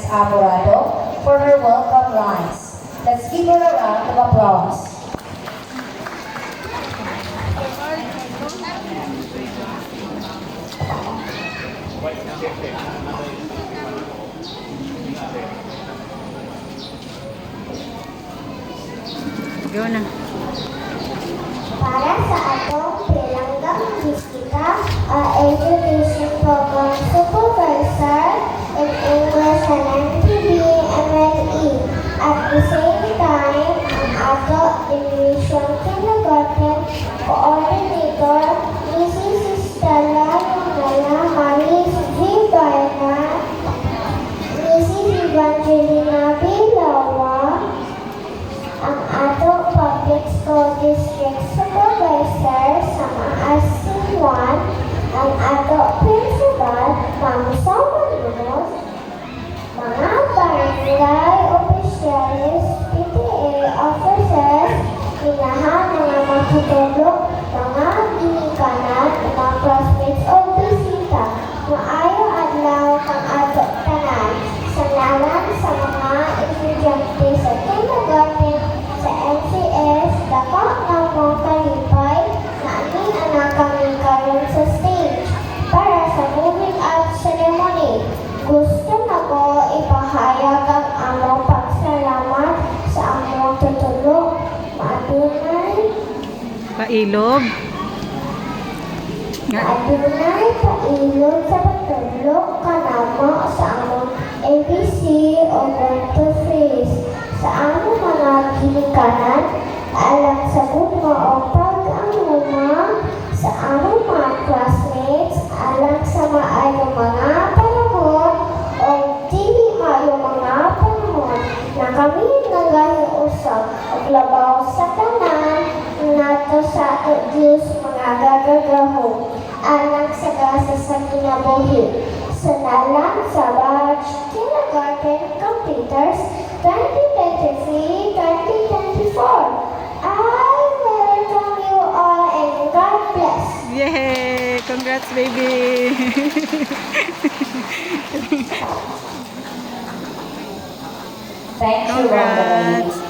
Ines Amorado for her welcome lines. Let's give her a round of applause. Go na. Para sa atong bilanggang bisita, education program supervisor in English and NTB MLE. At the same time, ang ato division kindergarten coordinator, Mrs. Stella Lunala Maris G. Baena, Mrs. Evangelina Bilawa, ang ato public school district supervisor sa Maasin 1, ang ato principal, Ma'am Samanos, mga barangay officials, PTA officers, inahan mga matutulog, mga ginikanan, mga classmates o bisita, maayo adlaw kang ato tanan, salamat sa mga estudyante sa kindergarten sa MCS, dako ng mga kalipay na aning anak kami karon sa stage para sa moving out ceremony. Gusto na ko ipahayag ang among pagsalamat sa among tutulog. Maadunay Pailog. Nga. Maadunay pailog sa pagtulog kanamo sa among ABC o 1 to 3 sa among mga ginikanan alang sa gugma o pag-amuma sa among mga classmates alang sa maayong mga panahon o dili maayong mga panahon na kami nagahiusap o labaw sa tanan nato sa ato Diyos mga gagagahong alang sa gasa sa kinabuhi. Sanalang sa batch Kindergarten Computers 2023-2024. I welcome you all and God bless. Yay! Congrats, baby! Thank you, Wanda. Congrats!